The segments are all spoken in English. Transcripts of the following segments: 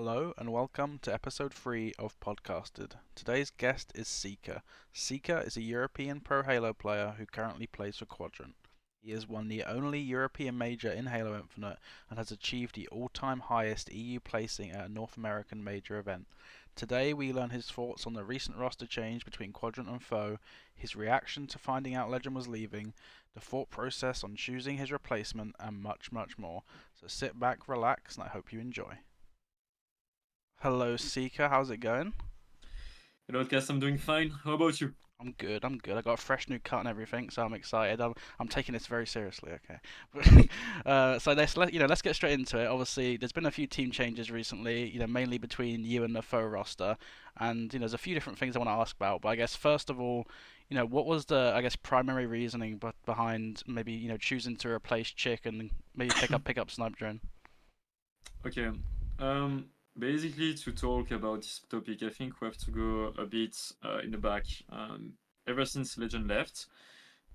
Hello and welcome to episode 3 of Podqasted. Today's guest is Sica. Sica is a European Pro Halo player who currently plays for Quadrant. He has won the only European major in Halo Infinite and has achieved the all-time highest EU placing at a North American major event. Today we learn his thoughts on the recent roster change between Quadrant and Foe, his reaction to finding out Legend was leaving, the thought process on choosing his replacement, and much, much more. So sit back, relax, and I hope you enjoy. Hello, Seeker. How's it going? Hello, Outcast, I'm doing fine. How about you? I'm good. I'm good. I got a fresh new cut and everything, so I'm excited. I'm taking this very seriously. Okay. So let's get straight into it. Obviously, there's been a few team changes recently. Mainly between you and the foe roster, and there's a few different things I want to ask about. But I guess first of all, what was the primary reasoning behind maybe choosing to replace Chick and maybe pick up Snipe Drone? Okay. Um, Basically, to talk about this topic, I think we have to go a bit in the back. Ever since Legend left,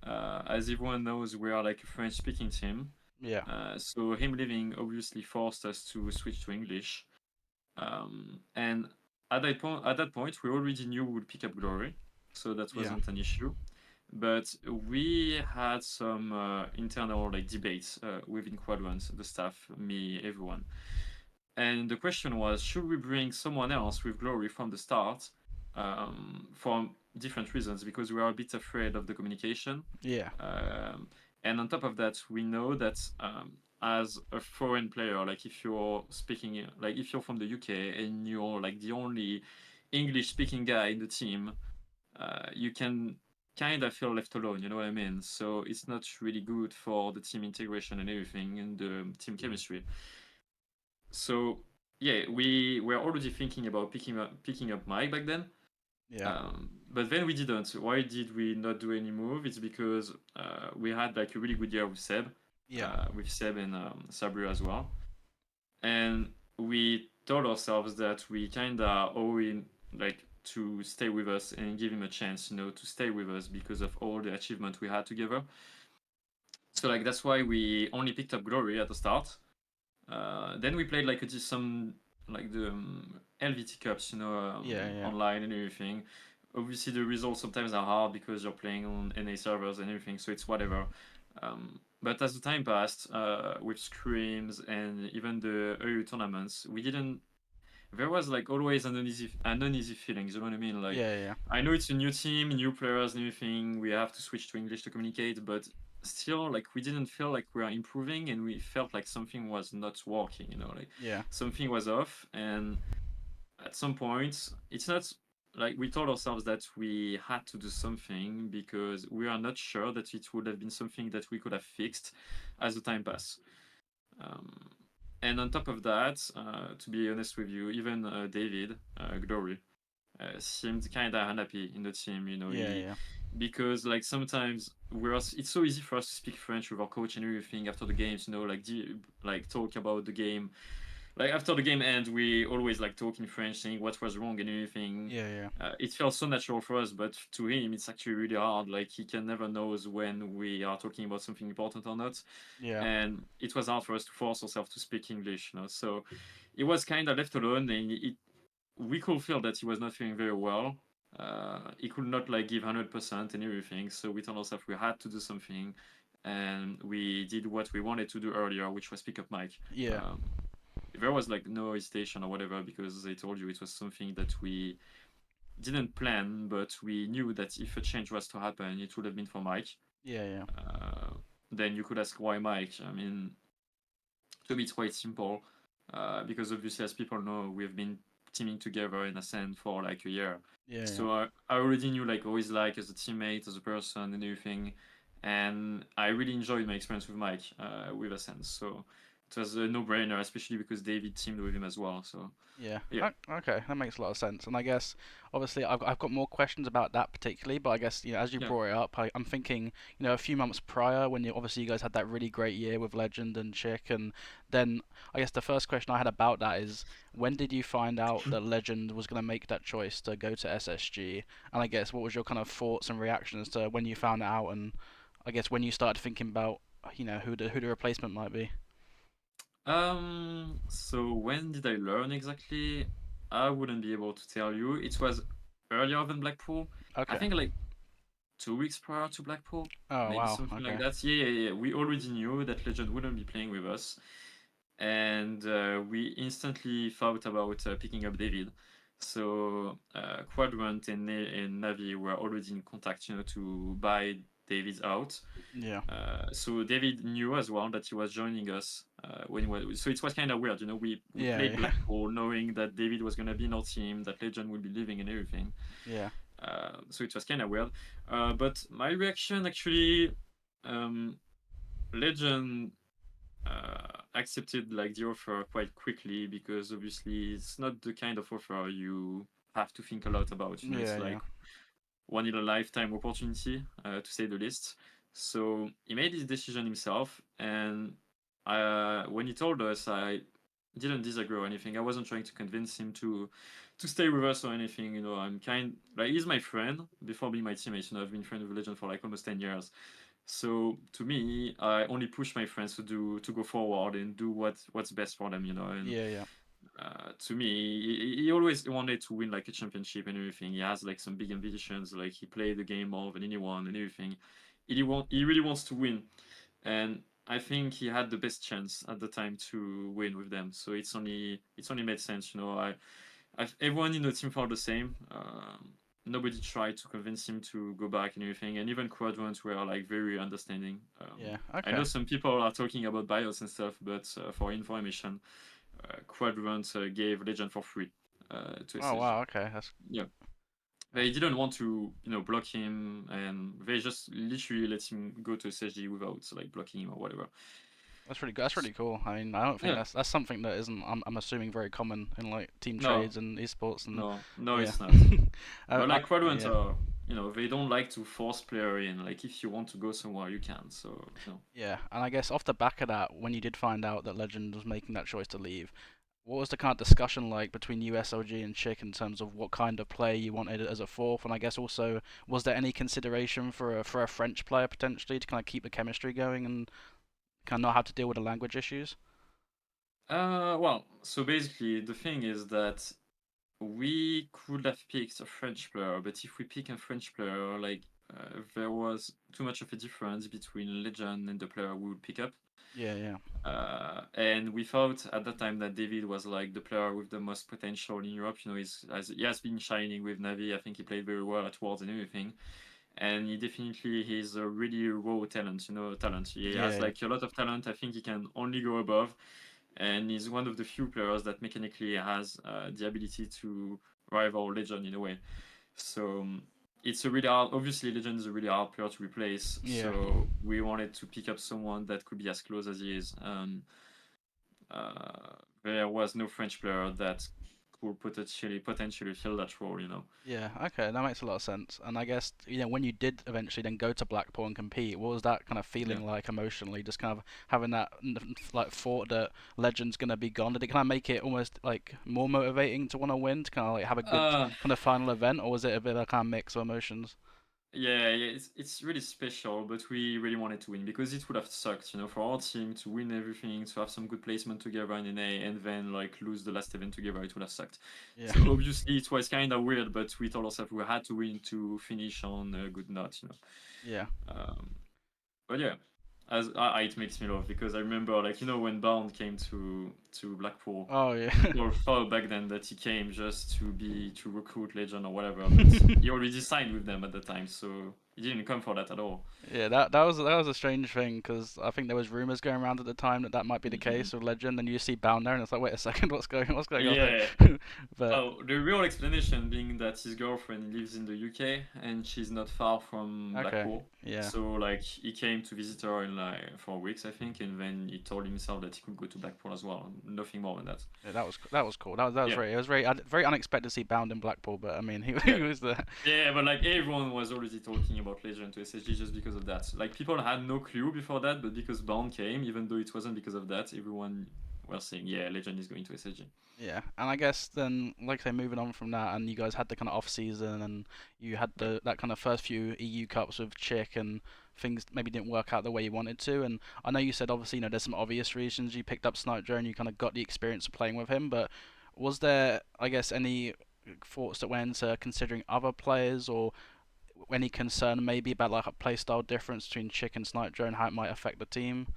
as everyone knows, we are like a French-speaking team. Yeah. So him leaving obviously forced us to switch to English. And at that point, we already knew we would pick up Glory, so that Yeah. wasn't an issue. But we had some internal like debates within Quadrant, the staff, me, everyone. And the question was, should we bring someone else with Glory from the start, for different reasons? Because we are a bit afraid of the communication. Yeah. Um, and on top of that, we know that as a foreign player, like if you're speaking, like if you're from the UK and you're like the only English-speaking guy in the team, you can kind of feel left alone. You know what I mean? So it's not really good for the team integration and everything and the team chemistry. So yeah, we were already thinking about picking up Mike back then, Yeah. but then we didn't. Why did we not do any move? It's because we had like a really good year Yeah. with Seb and Sabri as well, and we told ourselves that we kinda owe him like to stay with us and give him a chance, to stay with us because of all the achievement we had together. So like that's why we only picked up Glory at the start. Then we played like some like the LVT cups, Yeah. Yeah. online and everything. Obviously, the results sometimes are hard because you're playing on NA servers and everything, so it's whatever. But as the time passed, with scrims and even the EU tournaments, we didn't. There was like always an uneasy feeling. You know what I mean? Like, Yeah. Yeah. I know it's a new team, new players, and everything. We have to switch to English to communicate, but still, like, we didn't feel like we were improving, and we felt like something was not working. Like Yeah. something was off. And at some point, it's not like we told ourselves that we had to do something because we are not sure that it would have been something that we could have fixed as the time passed. Um, and on top of that, to be honest with you, even David Glory seemed kind of unhappy in the team. Yeah. He Yeah. because like sometimes it's so easy for us to speak French with our coach and everything after the games. Like talk about the game. Like after the game ends, we always like talk in French, saying what was wrong and everything. Yeah. Yeah. It felt so natural for us, but to him, it's actually really hard. Like he can never knows when we are talking about something important or not, Yeah. and it was hard for us to force ourselves to speak English. So he was kind of left alone, and we could feel that he was not feeling very well. He could not like give 100% and everything. So we told ourselves we had to do something, and we did what we wanted to do earlier, which was pick up Mike. Yeah. There was like no hesitation or whatever because they told you it was something that we didn't plan, but we knew that if a change was to happen, it would have been for Mike. Yeah. Yeah. Uh, then you could ask why Mike. I mean, to me, it's quite simple because obviously, as people know, we have been teaming together in Ascend for like a year. Yeah. Yeah. So I already knew like who he's like as a teammate, as a person, and everything. And I really enjoyed my experience with Mike with Ascend. So it was a no-brainer, especially because David teamed with him as well. So Yeah. yeah, Okay, that makes a lot of sense. And I guess obviously I've got more questions about that particularly, but I guess as you yeah. brought it up, I'm thinking a few months prior when obviously you guys had that really great year with Legend and Chick, and then I guess the first question I had about that is when did you find out that Legend was going to make that choice to go to SSG? And I guess what was your kind of thoughts and reactions to when you found it out, and I guess when you started thinking about who the replacement might be? So when did I learn exactly? I wouldn't be able to tell you. It was earlier than Blackpool. I Okay. think like 2 weeks prior to Blackpool, Oh maybe wow. something like Okay. that. Yeah. We already knew that Legend wouldn't be playing with us, and we instantly thought about picking up David. So Quadrant and Navi were already in contact, to buy David out. Yeah. So David knew as well that he was joining us when he was. So it was kind of weird. We Yeah. played Yeah. Blackpool knowing that David was gonna be in our team, that Legend would be leaving and everything. Yeah. So it was kind of weird. But my reaction actually, um, Legend accepted like the offer quite quickly because obviously it's not the kind of offer you have to think a lot about. It's Yeah. like Yeah. one in a lifetime opportunity, to say the least. So he made his decision himself, and when he told us, I didn't disagree or anything. I wasn't trying to convince him to stay with us or anything. I'm kind like he's my friend before being my teammate. I've been friends with Legend for like almost 10 years. So to me, I only push my friends to go forward and do what's best for them. And Yeah. Yeah. to me, he always wanted to win like a championship and everything. He has like some big ambitions. Like he played the game more than anyone and everything. He really wants to win, and I think he had the best chance at the time to win with them. So it's only made sense. Everyone in the team felt the same. Nobody tried to convince him to go back and everything, and even Quadrants were like very understanding. Yeah. I know Okay. some people are talking about bios and stuff, but for information, Quadrant gave Legend for free to Oh SSG. wow. Okay. That's Yeah, they didn't want to, block him, and they just literally let him go to SSG without like blocking him or whatever. That's really good. That's really cool. I mean, I don't think Yeah, that's something that isn't. I'm assuming very common in like team no, trades and esports and no, yeah. it's not. But I, like Quadrant yeah. are, they don't like to force player in. Like if you want to go somewhere, you can. So Yeah, and I guess off the back of that, when you did find out that Legend was making that choice to leave, what was the kind of discussion like between you, SLG, and Chick in terms of what kind of player you wanted as a fourth? And I guess also, was there any consideration for a French player potentially to kind of keep the chemistry going and kind of not have to deal with the language issues? well, so basically the thing is that we could have picked a French player, but if we pick a French player, like there was too much of a difference between Legend and the player we would pick up. Yeah, yeah, And we thought at that time that David was like the player with the most potential in Europe. He has been shining with Navi. I think he played very well at Worlds and everything. And he definitely he's a really raw talent. Talent. He has yeah, yeah, like a lot of talent. I think he can only go above, and he's one of the few players that mechanically has the ability to rival Legend in a way. So it's a really hard. Obviously, Legend is a really hard player to replace. yeah. So we wanted to pick up someone that could be as close as he is. There was no French player that could potentially fill that role. Yeah, okay, that makes a lot of sense. And I guess, when you did eventually then go to Blackpool and compete, what was that kind of Yeah. feeling like emotionally? Just kind of having that like thought that Legend's gonna be gone. Did it kind of make it almost like more motivating to want to win, to kind of like have a good Uh, kind of final event, or was it a bit of a kind of mix of emotions? yeah, it's really special, but we really wanted to win because it would have sucked, for our team to win everything, to have some good placement together in NA, and then like lose the last event together. It would have sucked. Yeah, So obviously it was kind of weird, but we told ourselves we had to win to finish on a good note. yeah. Um, but yeah, it makes me laugh because I remember like when Bound came to Blackpool, Oh yeah. people thought back then that he came just to recruit Legend or whatever, but he already signed with them at the time, so he didn't come for that at all. Yeah, that was a strange thing because I think there was rumors going around at the time that that might be the Mhm. case with Legend, and you see Bound there, and it's like, wait a second, what's going on Yeah. here? But Oh, the real explanation being that his girlfriend lives in the UK and she's not far from okay, Blackpool. yeah. So like he came to visit her in like for weeks, I think, and then he told himself that he could go to Blackpool as well. Nothing more than that. Yeah, that was cool. That was Yeah. very it was very unexpected to see Bound in Blackpool, but I mean he Yeah. he was there. Yeah, but like everyone was already talking about Legend to SSG just because of that. Like people had no clue before that, but because Bound came, even though it wasn't because of that, everyone was saying, yeah, Legend is going to SSG. Yeah, and I guess then, like I say, moving on from that, and you guys had the kind of off season, and you had Yeah. that kind of first few EU Cups with Chick and things maybe didn't work out the way you wanted to. And I know you said obviously there's some obvious reasons you picked up Sniper and you kind of got the experience of playing with him, but was there, I guess, any thoughts that went into considering other players or any concern maybe about like a playstyle difference between Chick and Sniper and how it might affect the team?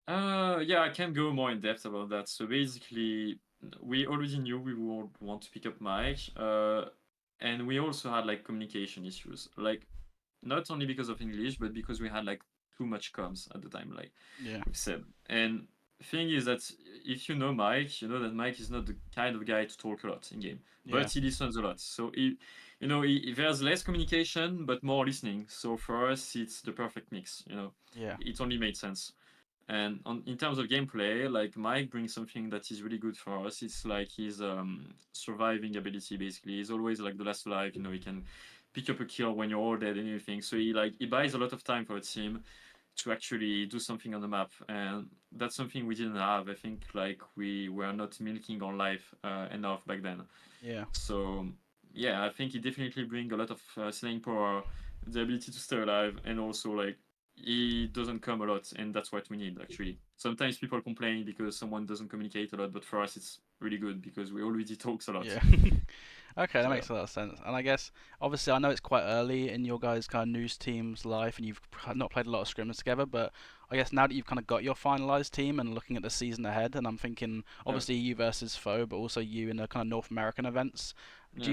Yeah, I can go more in depth about that. So basically, we already knew we would want to pick up Mike, and we also had like communication issues. Like not only because of English, but because we had like too much comms at the time, like Yeah, we said. And thing is that if you know Mike, you know that Mike is not the kind of guy to talk a lot in game, yeah, but he listens a lot. So there's less communication but more listening. So for us, it's the perfect mix. yeah, It only made sense. And in terms of gameplay, like Mike brings something that is really good for us. It's like his surviving ability. Basically, he's always like the last alive. He can pick up a kill when you're all dead and everything. So he buys a lot of time for a team to actually do something on the map, and that's something we didn't have. I think like we were not milking our life enough back then. yeah, So yeah, I think he definitely brings a lot of slaying power, the ability to stay alive, and also like he doesn't come a lot, and that's what we need actually. Sometimes people complain because someone doesn't communicate a lot, but for us it's really good because we already talks a lot. yeah. Okay, that So makes a lot of sense. And I guess, obviously, I know it's quite early in your guys' kind of news team's life, and you've not played a lot of scrims together. But I guess now that you've kind of got your finalized team and looking at the season ahead, and I'm thinking, yeah, obviously, you versus foe, but also you in the kind of North American events. yeah.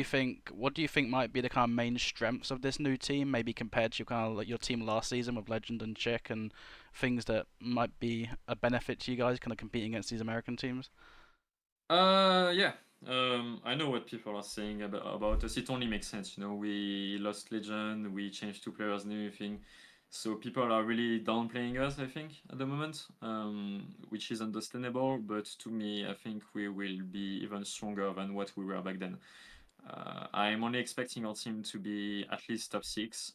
What do you think might be the kind of main strengths of this new team, maybe compared to your kind of like your team last season with Legend and Chick, and things that might be a benefit to you guys, kind of competing against these American teams? Yeah. I know what people are saying about us. It only makes sense. We lost Legend, we changed two players and everything. So people are really downplaying us, I think, at the moment, which is understandable. But to me, I think we will be even stronger than what we were back then. I'm only expecting our team to be at least top six,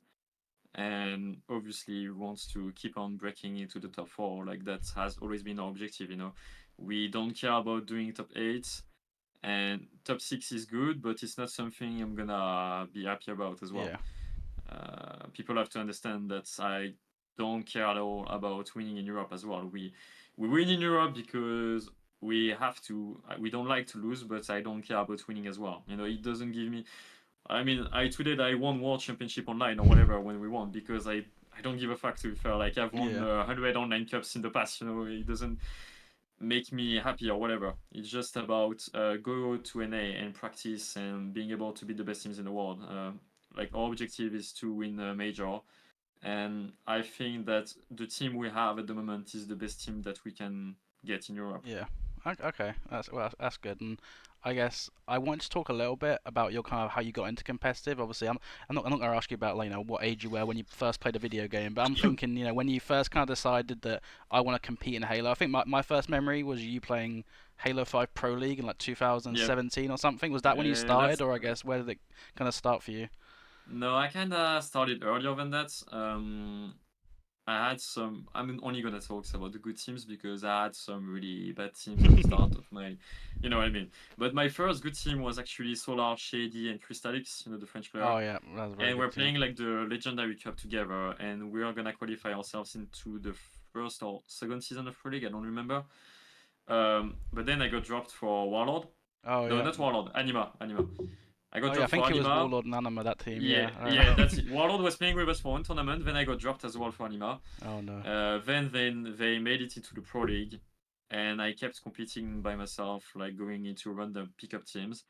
and obviously wants to keep on breaking into the top four. Like that has always been our objective. We don't care about doing top eight, and top six is good, but it's not something I'm gonna be happy about as well. Yeah, People have to understand that I don't care at all about winning in Europe as well. We win in Europe because we have to. We don't like to lose, but I don't care about winning as well. It doesn't give me. I mean, I tweeted I won World Championship online or whatever when we won because I don't give a fuck to be fair. Like I've won yeah, 100 online cups in the past. It doesn't make me happy or whatever. It's just about go to NA and practice and being able to be the best teams in the world. Like our objective is to win a major, and I think that the team we have at the moment is the best team that we can get in Europe. yeah. Okay, that's good. And I guess I want to talk a little bit about your kind of how you got into competitive. Obviously, I'm not going to ask you about like what age you were when you first played a video game, but I'm thinking when you first kind of decided that I want to compete in Halo. I think my first memory was you playing Halo 5 Pro League in like Yeah, 2017 or something. Was that when you started, that's or I guess where did it kind of start for you? no. I kind of started earlier than that. I had some. I'm only gonna talk about the good teams because I had some really bad teams at the start of my, you know what I mean. But my first good team was actually Solar, Shady, and Crystalix, the French player, Oh yeah, that was a very and we're good team. playing like the Legendary Cup together, and we are gonna qualify ourselves into the first or second season of Pro League. I don't remember. But then I got dropped for Warlord. Oh No, yeah. not Warlord. Anima. I got Oh yeah, I dropped for think it was Anima. Warlord and Anima that team. Yeah, Yeah, I yeah, remember. that's it. Warlord was playing with us for one tournament, then I got dropped as well for Anima. Oh no. Then they made it into the Pro League, and I kept competing by myself, like going into random pickup teams.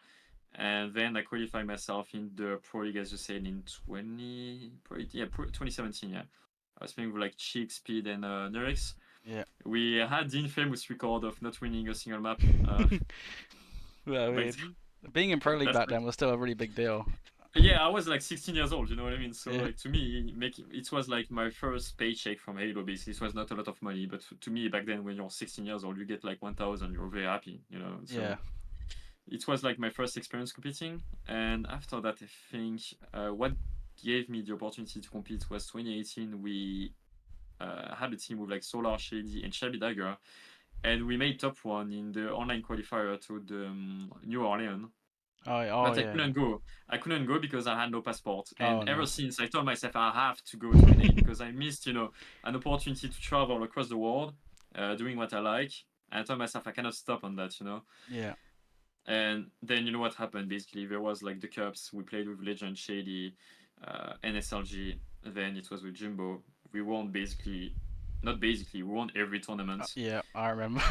And then I qualified myself in the Pro League, as you said, in 2017. Yeah, I was playing with like Cheek, Speed, and Nerix. Yeah. We had the infamous record of not winning a single map. Well, I Back mean, being in Pro League that's back then was still a really big deal. Yeah, I was like 16 years old, you know what I mean? So Yeah. like to me, it was like my first paycheck from Halo. Basically, it was not a lot of money, but to me back then, when you're 16 years old, you get like 1,000. You're very happy. Yeah. So it was like my first experience competing, and after that, I think what gave me the opportunity to compete was 2018. We had a team with like Solar, Shady, and Shabby Dagger, and we made top one in the online qualifier to the New Orleans. Oh but I yeah, couldn't yeah. go. I couldn't go because I had no passport. And Oh ever no. since, I told myself I have to go to NA because I missed, an opportunity to travel across the world, doing what I like. And I told myself I cannot stop on that. Yeah. And then you know what happened basically? There was like the cups. We played with Legend, Shady, NSLG. Then it was with Jimbo. We won basically, not basically, we won every tournament. Yeah, I remember.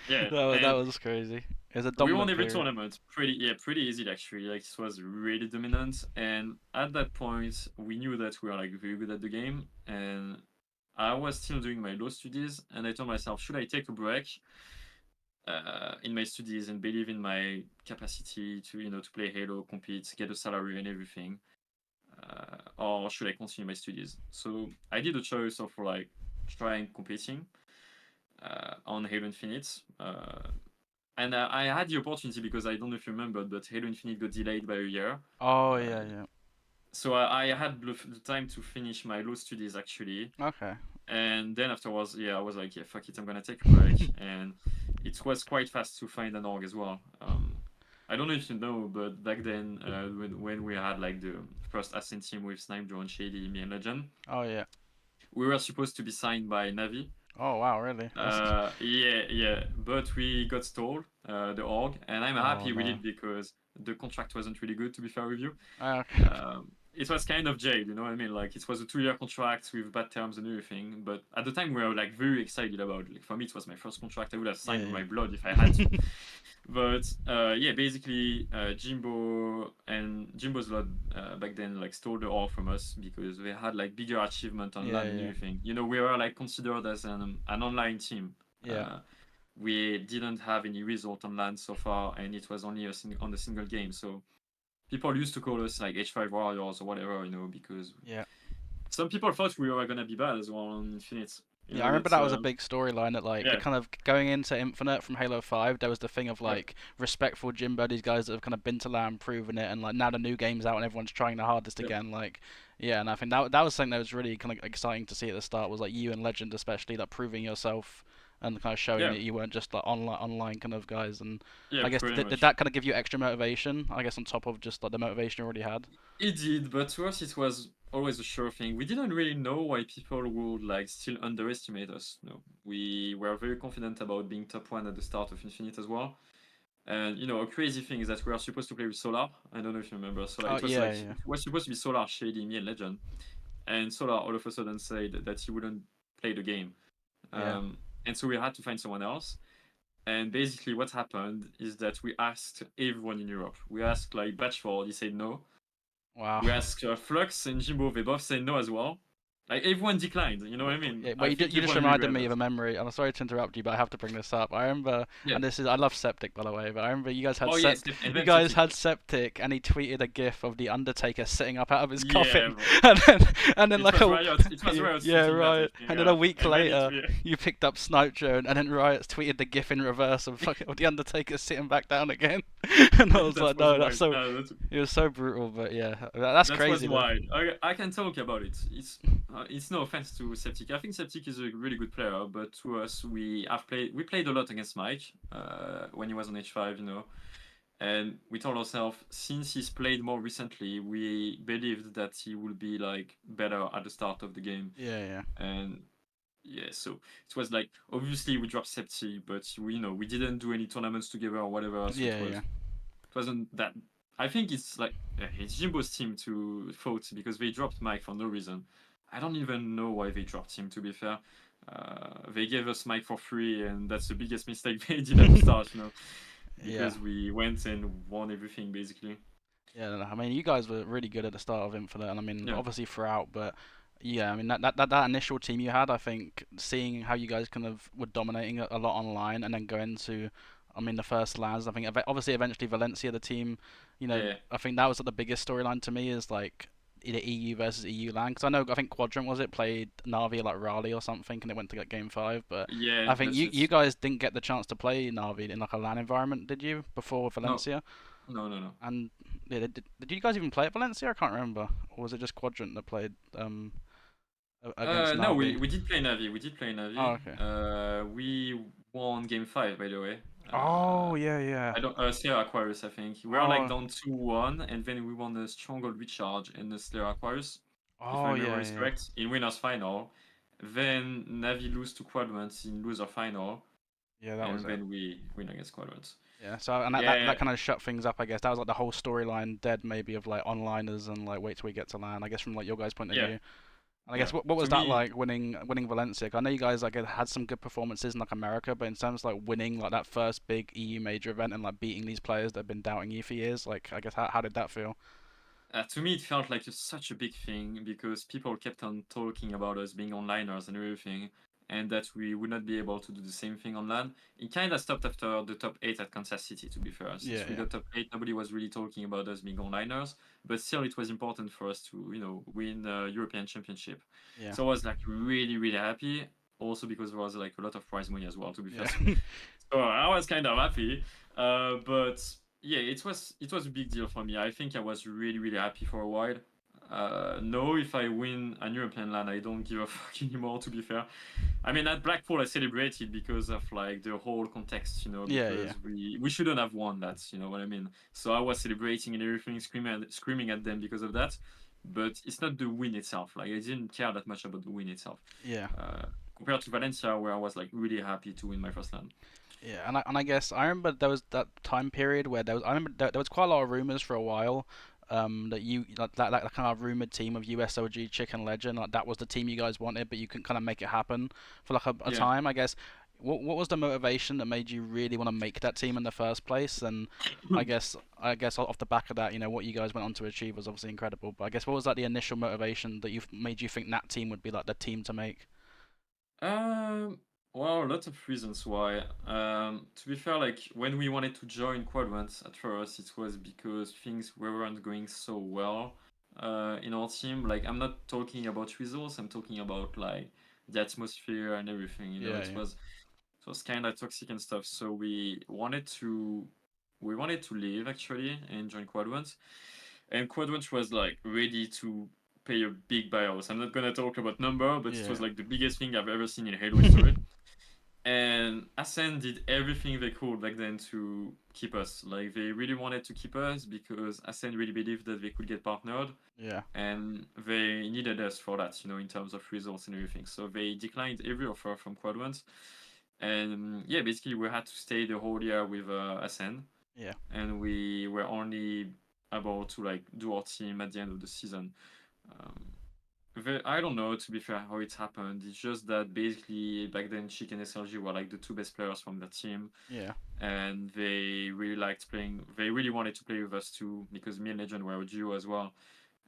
Yeah, That and was crazy. It was a we won dominant every period. tournament. Pretty easy actually. Like it was really dominant. And at that point, we knew that we were like very good at the game. And I was still doing my law studies, and I told myself, should I take a break in my studies and believe in my capacity to to play Halo, compete, get a salary and everything, or should I continue my studies? So I did a choice of like trying competing on Halo Infinite. And I had the opportunity because I don't know if you remember, but Halo Infinite got delayed by a year. Oh Uh, yeah, yeah. so I had the time to finish my law studies actually. Okay. And then afterwards, yeah, I was like, yeah, fuck it, I'm gonna take a break. And it was quite fast to find an org as well. I don't know if you know, but back then, when we had like the first Ascent team with Snipe, Drone, Shady, me, and Legend, Oh yeah. we were supposed to be signed by Navi. Oh wow, really? That's Yeah, but we got stalled, the org, and I'm oh happy we no. did because the contract wasn't really good, to be fair with you. Okay. It was kind of jail, you know what I mean? Like it was a 2-year contract with bad terms and everything. But at the time, we were like very excited about it. Like for me, it was my first contract. I would have signed with Yeah, my blood if I had yeah. to. But yeah, basically, Jimbo's lot back then like stole the all from us because they had like bigger achievement on Yeah, LAN and yeah. everything. We were like considered as an online team. Yeah. Uh, we didn't have any result on LAN so far, and it was only on a single game. So people used to call us like H5 Warriors or whatever, because Yeah. some people thought we were gonna be bad as well on Infinite. Yeah, I remember That's that was a big storyline that like the yeah, kind of going into Infinite from Halo 5, there was the thing of yeah, like respectful Jimbo, these guys that have kind of been to LAN, proven it, and like now the new game's out and everyone's trying the hardest yeah, again. Like, yeah, and I think that was something that was really kind of exciting to see at the start was like you and Legend especially like proving yourself and kind of showing yeah, that you weren't just like online kind of guys. And yeah, I guess pretty did much. that kind of give you extra motivation? I guess on top of just like the motivation you already had. It did, but to us it was always a sure thing. We didn't really know why people would like still underestimate us. No, we were very confident about being top one at the start of Infinite as well. And a crazy thing is that we are supposed to play with Solar. I don't know if you remember Solar. Oh It was like yeah, yeah, it was supposed to be Solar, Shady, me, and Legend. And Solar all of a sudden said that he wouldn't play the game. yeah. And so we had to find someone else. And basically, what happened is that we asked everyone in Europe. We asked like Batchford, he said no. Wow. We asked Flux and Jimbo, they both said no as well. Like everyone declined. You know what I mean? Yeah, well, I think you just everyone reminded regret me that. of a memory, and I'm sorry to interrupt you, but I have to bring this up. I remember, Yeah. and this is I love Septic by the way, but I remember Oh yes, and you then guys Septic. had Septic, and he tweeted a GIF of the Undertaker sitting up out of his Yeah, coffin, bro. and then It like was a Riot. It was yeah, Riot yeah, tweeting that, I right, think. and then a week And then it. later you picked up Snipe Drone, and then Riot's tweeted the GIF in reverse of of the Undertaker sitting back down again, and I was That like, was no, that's wild. so it was so brutal, but yeah, that's That was crazy though. wild. I can talk about it. It's no offense to Septic. I think Septic is a really good player, but to us, we played a lot against Mike when he was on H5, and we told ourselves since he's played more recently, we believed that he would be like better at the start of the game, Yeah, yeah, and yeah, so it was like obviously we dropped Septic, but we didn't do any tournaments together or whatever, so yeah, yeah, it wasn't that. I think it's like it's Jimbo's team to fault because they dropped Mike for no reason. I don't even know why they dropped him. To be fair, they gave us Mike for free, and that's the biggest mistake they did at the start. yeah. Because we went and won everything basically. Yeah, no, I mean, you guys were really good at the start of Infinite, and I mean, Yeah, obviously throughout, but yeah, I mean that initial team you had, I think, seeing how you guys kind of were dominating a lot online, and then going to, I mean, the first lands, I think, obviously eventually Valencia, the team, yeah, I think that was like, the biggest storyline to me is like either EU versus EU land, because I think Quadrant was it played Navi like Raleigh or something, and it went to like game five, but yeah. I think That's you it. guys didn't get the chance to play Navi in like a LAN environment, did you, before No, Valencia? no. And yeah, did you guys even play at Valencia? I can't remember. Or was it just Quadrant that played against No, Navi? we did play Navi. We did play Oh, Navi. okay. We won game 5 by the way. Uh, Oh yeah, yeah. I don't Slayer Aquarius, I think. We are like Oh, down 2-1, and then we won a Stronghold Recharge and the Slayer Aquarius, if my oh memory yeah, is yeah. correct, in winners final. Then Navi lose to Quadrant in loser final, Yeah, that was and it. then we win against Quadrant. Yeah, so and that Yeah, kind of shut things up, I guess. That was like the whole storyline dead, maybe, of like onliners and like wait till we get to LAN. I guess from like your guys' point of yeah, view. And I yeah. guess what To was that me, like winning Valencia? 'Cause I know you guys like had some good performances in like America, but in terms of like winning like that first big EU major event and like beating these players that have been doubting you for years, like I guess how did that feel? to me, it felt like such a big thing because people kept on talking about us being onliners and everything, and that we would not be able to do the same thing on LAN. It kind of stopped after the top 8 at Kansas City, to be fair. Yeah, Since we yeah, got top 8, nobody was really talking about us being onliners, but still, it was important for us to, win the European Championship. yeah, So I was like really, really happy. Also because there was like a lot of prize money as well, to be fair. yeah, So I was kind of happy, but yeah, it was a big deal for me. I think I was really really happy for a while. No, if I win an European LAN, I don't give a fuck anymore. To be fair, I mean at Blackpool I celebrated because of like the whole context, yeah, yeah, because we shouldn't have won that. You know what I mean? So I was celebrating and everything, screaming at them because of that. But it's not the win itself. Like I didn't care that much about the win itself. yeah. Uh, Compared to Valencia, where I was like really happy to win my first LAN. Yeah, and I guess I remember there was that time period where there was I remember there was quite a lot of rumors for a while, that you like that kind of rumored team of USOG Chicken Legend, like that was the team you guys wanted, but you couldn't kind of make it happen for like a Yeah. time. I guess what was the motivation that made you really want to make that team in the first place? And I guess off the back of that, what you guys went on to achieve was obviously incredible. But I guess what was like the initial motivation that you made you think that team would be like the team to make? Um, well, lots of reasons why. To be fair, like when we wanted to join Quadrant at first, it was because things weren't going so well in our team. Like I'm not talking about results, I'm talking about like the atmosphere and everything. Yeah, It yeah, was kind of toxic and stuff. So we wanted to leave actually and join Quadrant. And Quadrant was like ready to pay a big buyout. I'm not gonna talk about number, but it was yeah, like the biggest thing I've ever seen in Halo history. And Ascend did everything they could back then to keep us. Like they really wanted to keep us because Ascend really believed that they could get partnered, yeah, and they needed us for that, in terms of results and everything. So they declined every offer from Quadrant, and yeah, basically we had to stay the whole year with Ascend, yeah, and we were only able to like do our team at the end of the season. Um, I don't know, to be fair, how it happened. It's just that basically back then Chic and SLG were like the two best players from that team, yeah, and they really liked playing. They really wanted to play with us too because me and Legend were a duo as well,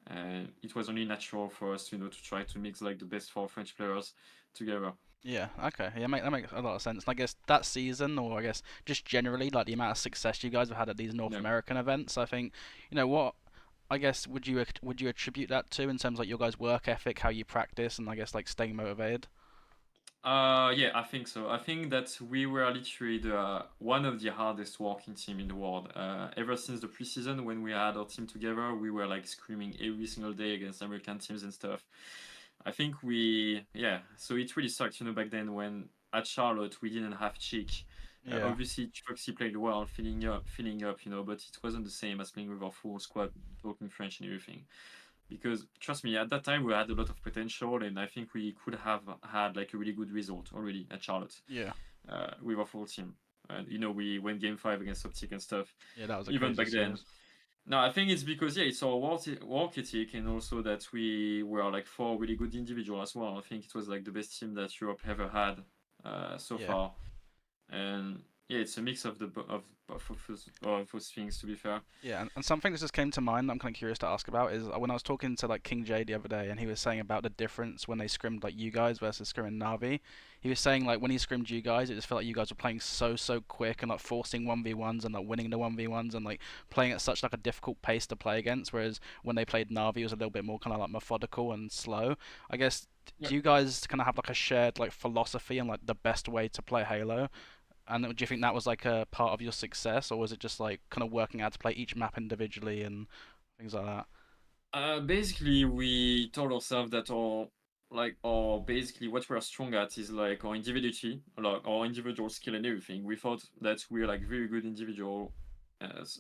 and it was only natural for us, to try to mix like the best four French players together. yeah. Okay, yeah, that makes a lot of sense. And I guess that season, or I guess just generally, like the amount of success you guys have had at these North Yeah. American events, I think, what I guess would you attribute that to in terms of like your guys' work ethic, how you practice, and I guess like staying motivated? Yeah, I think so. I think that we were literally one of the hardest working team in the world. Ever since the preseason, when we had our team together, we were like screaming every single day against American teams and stuff. I think yeah. So it really sucked, back then when at Charlotte we didn't have Cheek. Yeah, Obviously, Foxy played well, filling up, but it wasn't the same as playing with our full squad, talking French and everything, because trust me, at that time we had a lot of potential, and I think we could have had like a really good result already at Charlotte yeah, with our full team. And we went game 5 against Optic and stuff. yeah. That was a Even crazy back then. series. No, I think it's because yeah, it's our work ethic, and also that we were like four really good individuals as well. I think it was like the best team that Europe ever had so Yeah. far, and yeah, it's a mix of of those things. To be fair, Yeah, and something that just came to mind that I'm kind of curious to ask about is when I was talking to like King J the other day, and he was saying about the difference when they scrimmed like you guys versus scrimming Navi. He was saying like when he scrimmed you guys, it just felt like you guys were playing so quick and like forcing 1v1s and like winning the 1v1s and like playing at such like a difficult pace to play against. Whereas when they played Navi, it was a little bit more kind of like methodical and slow. I guess yeah. do you guys kind of have like a shared like philosophy and like the best way to play Halo? And do you think that was like a part of your success, or was it just like kind of working out to play each map individually and things like that? Basically, we told ourselves that our like or basically what we're strong at is like our individuality, like our individual skill and everything. We thought that we're like very good individual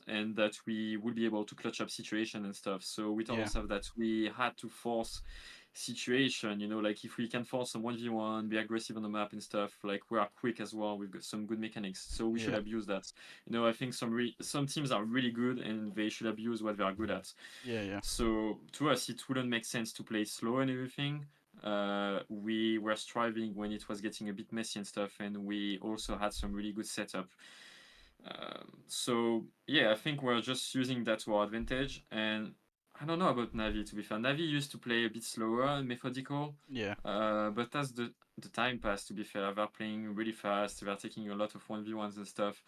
and that we would be able to clutch up situation and stuff. So we told Yeah, ourselves that we had to force situation, like if we can force some 1v1, be aggressive on the map and stuff, like we are quick as well, we've got some good mechanics, so we should yeah, abuse that. I think some teams are really good and they should abuse what they are good at. yeah, yeah, So to us, it wouldn't make sense to play slow and everything. We were striving when it was getting a bit messy and stuff, and we also had some really good setup. So yeah, I think we're just using that to our advantage. And I don't know about Navi, to be fair. Navi used to play a bit slower and methodical, yeah, but as the time passed, to be fair, they're playing really fast. They're taking a lot of 1v1s and stuff.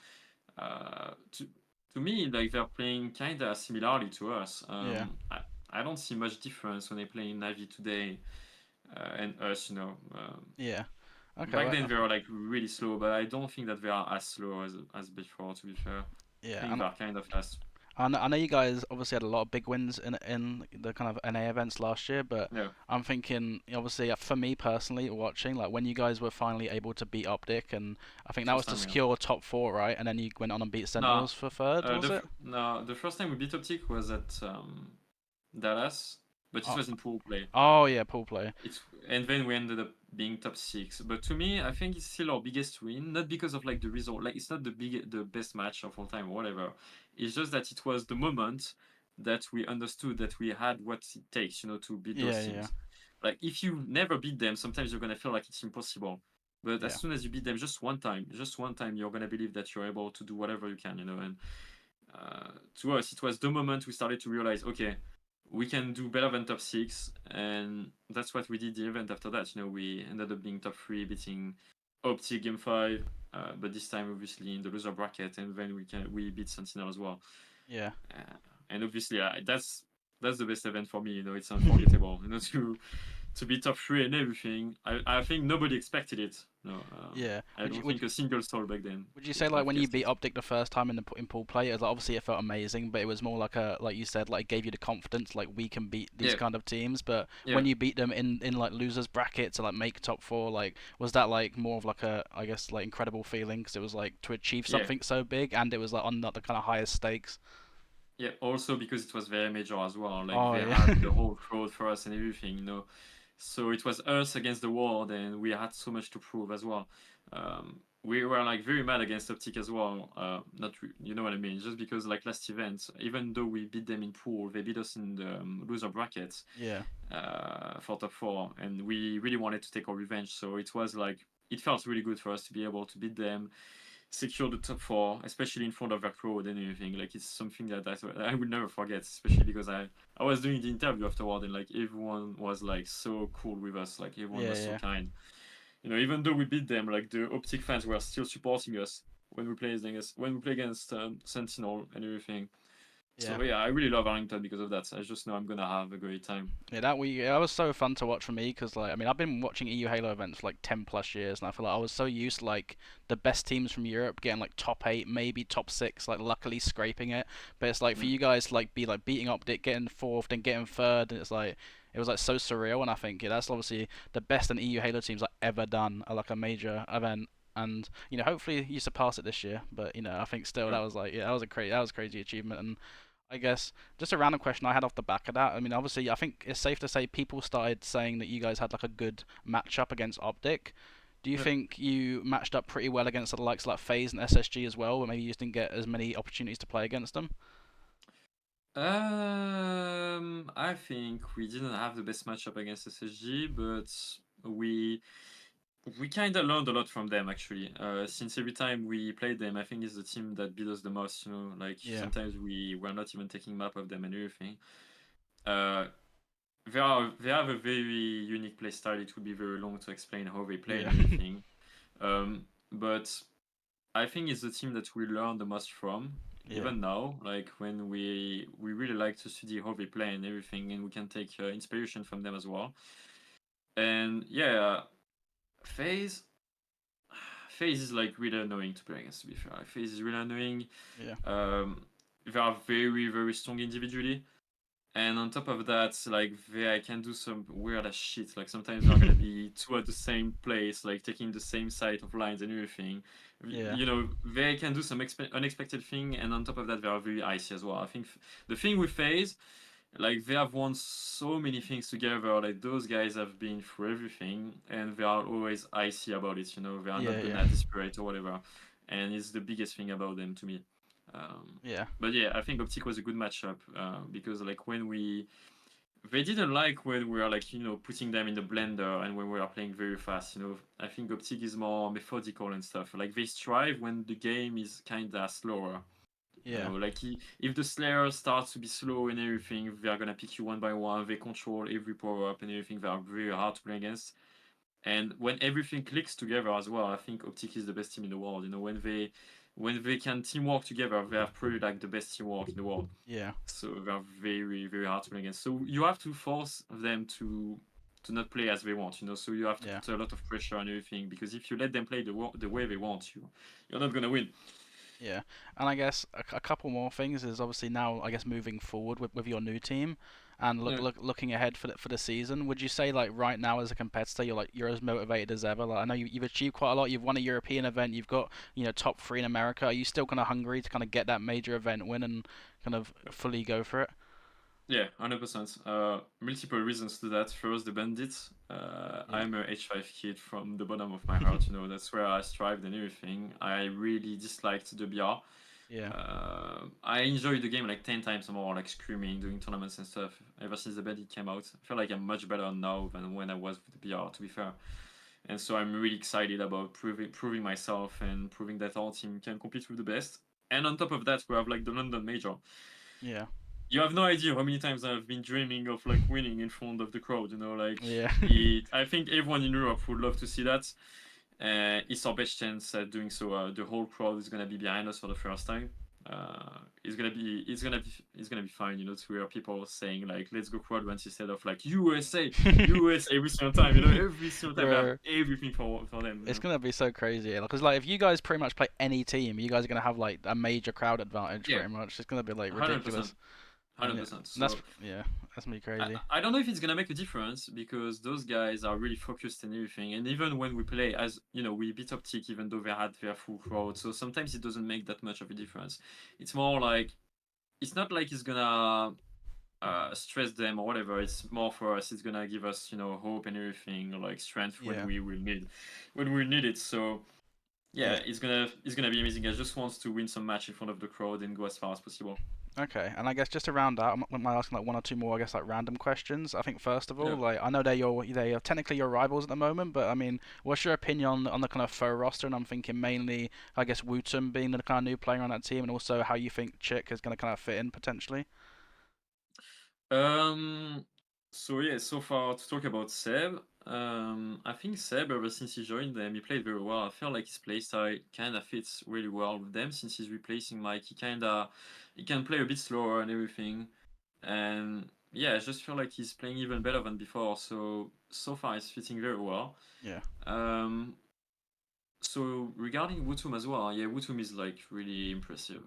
To me, like they're playing kind of similarly to us. yeah, I don't see much difference when they play in Navi today and us. yeah. Okay, Back well, then they were like really slow, but I don't think that they are as slow as before. To be fair, I yeah, think they're kind of fast. I know you guys obviously had a lot of big wins in the kind of NA events last year, but Yeah, I'm thinking obviously for me personally watching like when you guys were finally able to beat Optic, and I think that was first to time, yeah. secure top four, right? And then you went on and beat No, Sentinels for third, was it? no, the first time we beat Optic was at Dallas, but it Oh, was in pool play. oh yeah, pool play. It's and then we ended up being top six. But to me, I think it's still our biggest win, not because of like the result. Like it's not the best match of all time or whatever. It's just that it was the moment that we understood that we had what it takes, to beat those Yeah, yeah, teams. Like if you never beat them, sometimes you're gonna feel like it's impossible. But as yeah, soon as you beat them just one time, you're gonna believe that you're able to do whatever you can. And to us, it was the moment we started to realize, okay, we can do better than top six, and that's what we did the event after that. We ended up being top three, beating Opti game five, but this time obviously in the loser bracket, and then we beat Sentinel as well. yeah. And obviously, that's the best event for me. It's unforgettable. To be top three and everything. I think nobody expected it. No, Yeah. I don't think a single soul back then Would you could say like have when you guessed beat it. Optic the first time in the in pool play, it was like, obviously it felt amazing, but it was more like like you said, like it gave you the confidence, like we can beat these Yeah, kind of teams. But yeah, when you beat them in like losers brackets to like make top four, like was that like more of like a, I guess, like incredible feeling because it was like to achieve yeah. something so big and it was like on the kind of highest stakes. Yeah, also because it was very major as well. Like Oh they yeah, had the whole crowd for us and everything. So it was us against the world, and we had so much to prove as well. We were like very mad against Optic as well. Not you know what I mean? Just because like last event, even though we beat them in pool, they beat us in the loser brackets yeah, for top four, and we really wanted to take our revenge. So it was like it felt really good for us to be able to beat them, secure the top four, especially in front of their crowd and everything. Like it's something that I will never forget, especially because I was doing the interview afterward and like everyone was like so cool with us. Like everyone yeah, was so yeah, kind. Even though we beat them, like the Optic fans were still supporting us when we play against Sentinel and everything. yeah. So yeah, I really love Arlington because of that. I just know I'm gonna have a great time. Yeah, that was so fun to watch for me because like I mean I've been watching EU Halo events for like 10 plus years and I feel like I was so used to like the best teams from Europe getting like top eight, maybe top six, like luckily scraping it. But it's like for Mm. you guys to like be like beating Optic, getting fourth, then getting third, and it's like it was like so surreal. And I think yeah, that's obviously the best an EU Halo team's like ever done at like a major event. And hopefully you surpass it this year. But I think still Yeah. that was like yeah, that was a crazy achievement. And I guess just a random question I had off the back of that. I mean, obviously, I think it's safe to say people started saying that you guys had like a good matchup against Optic. Do you Yeah. think you matched up pretty well against the likes of like FaZe and SSG as well, or maybe you just didn't get as many opportunities to play against them? I think we didn't have the best matchup against SSG, but we we kind of learned a lot from them actually. Since every time we played them, I think it's the team that beat us the most. Like Yeah, sometimes we were not even taking map of them and everything. Uh, they have a very unique play style. It would be very long to explain how they play and yeah, everything. But I think it's the team that we learn the most from. yeah, Even now, like when we really like to study how they play and everything, and we can take inspiration from them as well. And yeah, FaZe FaZe is like really annoying to play against. To be fair, like, FaZe is really annoying. yeah, They are very very strong individually, And on top of that, like they can do some weird ass shit. Like sometimes they're gonna be two at the same place, like taking the same side of lines and everything. Yeah. You know, they can do some unexpected thing, and on top of that, they are very icy as well. I think the thing with FaZe, like they have won so many things together. Like those guys have been through everything, and they are always icy about it. You know, they are not Yeah, yeah. gonna desperate or whatever, and it's the biggest thing about them to me. Yeah. But yeah, I think Optic was a good matchup because like when they didn't like when we were like putting them in the blender and when we are playing very fast. You know, I think Optic is more methodical and stuff. Like they strive when the game is kinda slower. You Yeah. know, like if the Slayer starts to be slow and everything, they are gonna pick you one by one. They control every power up and everything. They are very hard to play against. And when everything clicks together as well, I think Optic is the best team in the world. You know, when they can teamwork together, they have probably like the best teamwork in the world. Yeah. So they are very very hard to play against. So you have to force them to not play as they want. You know, so you have to Yeah. put a lot of pressure on everything because if you let them play the way they want, you're not gonna win. Yeah, and I guess a couple more things is obviously now I guess moving forward with your new team, and Yeah. looking ahead for the season. Would you say like right now as a competitor you're as motivated as ever? Like I know you've achieved quite a lot. You've won a European event. You've got top three in America. Are you still kind of hungry to kind of get that major event win and kind of fully go for it? Yeah, 100%. Multiple reasons to that. First, the bandits. Yeah. I'm a H5 kid from the bottom of my heart. You know, that's where I strived and everything. I really disliked the BR. Yeah. I enjoyed the game like 10 times more, like screaming, doing tournaments and stuff. Ever since the bandit came out, I feel like I'm much better now than when I was with the BR. To be fair, and so I'm really excited about proving myself and proving that our team can compete with the best. And on top of that, we have like the London Major. Yeah. You have no idea how many times I've been dreaming of like winning in front of the crowd. You know, like Yeah. I think everyone in Europe would love to see that. It's our best chance at doing so. The whole crowd is gonna be behind us for the first time. It's gonna be fine, you know, to hear people saying like "Let's go Quadrant" instead of like USA, USA every single time. You know, every single time they have Bro, everything for them. You it's know. gonna be so crazy because like if you guys pretty much play any team, you guys are gonna have like a major crowd advantage Yeah, pretty much. It's gonna be like 100%, ridiculous. hundred And percent. and that's So yeah, that's gonna be I, crazy. I don't know if it's gonna make a difference because those guys are really focused and everything. And even when we play, as you know, we beat Optic even though they had their full crowd. So sometimes it doesn't make that much of a difference. It's more like it's not like it's gonna stress them or whatever. It's more for us. It's gonna give us, you know, hope and everything, like strength Yeah. when we need it. So Yeah. yeah, it's gonna be amazing. I just want to win some match in front of the crowd and go as far as possible. Okay, and I guess just to round out, I might asking like one or two more, I guess like random questions. I think first of all, Yeah. like I know they are technically your rivals at the moment, but I mean, what's your opinion on the kind of foe roster? And I'm thinking mainly, I guess Wooten being the kind of new player on that team, and also how you think Chick is going to kind of fit in potentially. Um. So yeah, so far to talk about Seb, I think Seb ever since he joined them, he played very well. I feel like his playstyle kind of fits really well with them since he's replacing Mike. He can play a bit slower and everything, and yeah, I just feel like he's playing even better than before. So far it's fitting very well. Yeah. Um. So regarding Wutum as well, yeah, Wutum is like really impressive.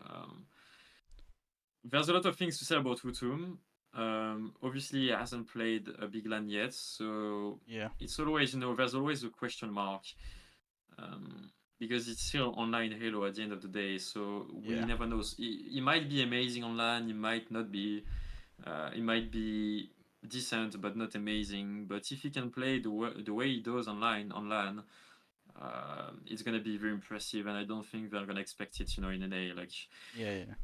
There's a lot of things to say about Wutum. Obviously, he hasn't played a big LAN yet, so Yeah. it's always, you know, there's always a question mark because it's still online Halo at the end of the day, so we Yeah. never know. He might be amazing online, he might not be. He might be decent, but not amazing. But if he can play the way he does on LAN, it's gonna be very impressive, and I don't think they're gonna expect it, you know, in NA. Like Yeah. Yeah.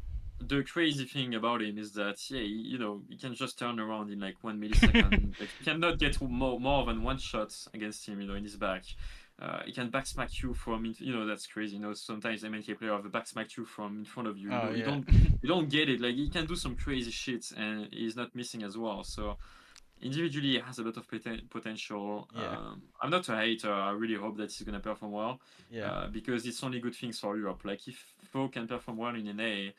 the crazy thing about him is that yeah, you know, he can just turn around in like 1 millisecond. Like you cannot get more than one shot against him, you know, in his back. He can backsmack you from, you know, that's crazy. You know, sometimes MNK player have a backsmack you from in front of you. Oh yeah. You don't get it. Like he can do some crazy shit, and he's not missing as well. So individually, he has a lot of potential. Yeah. I'm not a hater. I really hope that he's gonna perform well, Yeah. because it's only good things for Europe. Like if Fo can perform well in NA,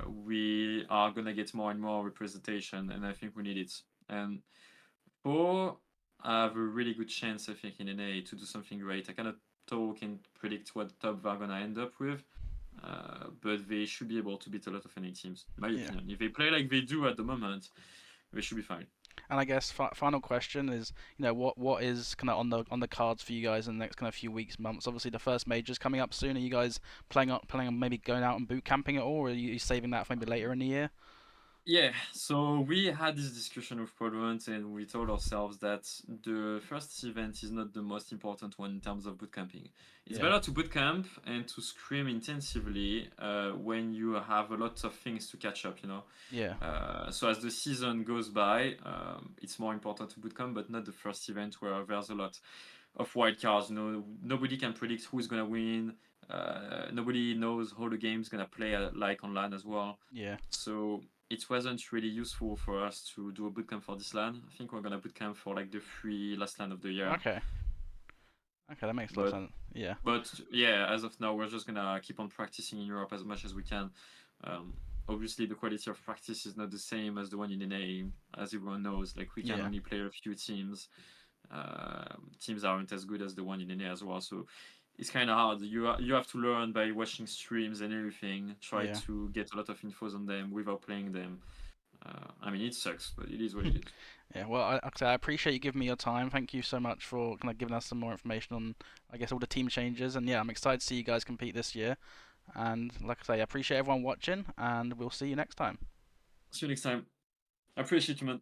we are gonna get more and more representation, and I think we need it. And Fo have a really good chance, I think, in NA to do something great. I cannot talk and predict what top they're gonna end up with, but they should be able to beat a lot of NA teams, in my Yeah. opinion. If they play like they do at the moment, they should be fine. And I guess final question is, what is kind of on the cards for you guys in the next kind of few weeks, months? Obviously, the first major's coming up soon. Are you guys planning on maybe going out and boot camping at all, or are you saving that for maybe later in the year? Yeah, so we had this discussion with Quadrant and we told ourselves that the first event is not the most important one in terms of bootcamping. It's Yeah. better to bootcamp and to scrim intensively when you have a lot of things to catch up, you know. Yeah. So as the season goes by, it's more important to bootcamp, but not the first event where there's a lot of wild cards. You know, nobody can predict who's gonna win. Nobody knows how the game's gonna play like online as well. Yeah. So it wasn't really useful for us to do a bootcamp for this LAN. I think we're gonna bootcamp for like the three last LAN of the year. Okay. Okay, that makes a lot of But sense. Yeah. but yeah, as of now, we're just gonna keep on practicing in Europe as much as we can. Um, Obviously, the quality of practice is not the same as the one in NA, as everyone knows. Like we can Yeah. only play a few teams. Teams aren't as good as the one in NA as well, so it's kind of hard. You have to learn by watching streams and everything. Try Yeah. to get a lot of infos on them without playing them. I mean, it sucks, but it is what it is. Yeah, well, like I say, I appreciate you giving me your time. Thank you so much for kind of giving us some more information on, I guess, all the team changes. And yeah, I'm excited to see you guys compete this year. And like I say, I appreciate everyone watching, and we'll see you next time. See you next time. I appreciate you, man.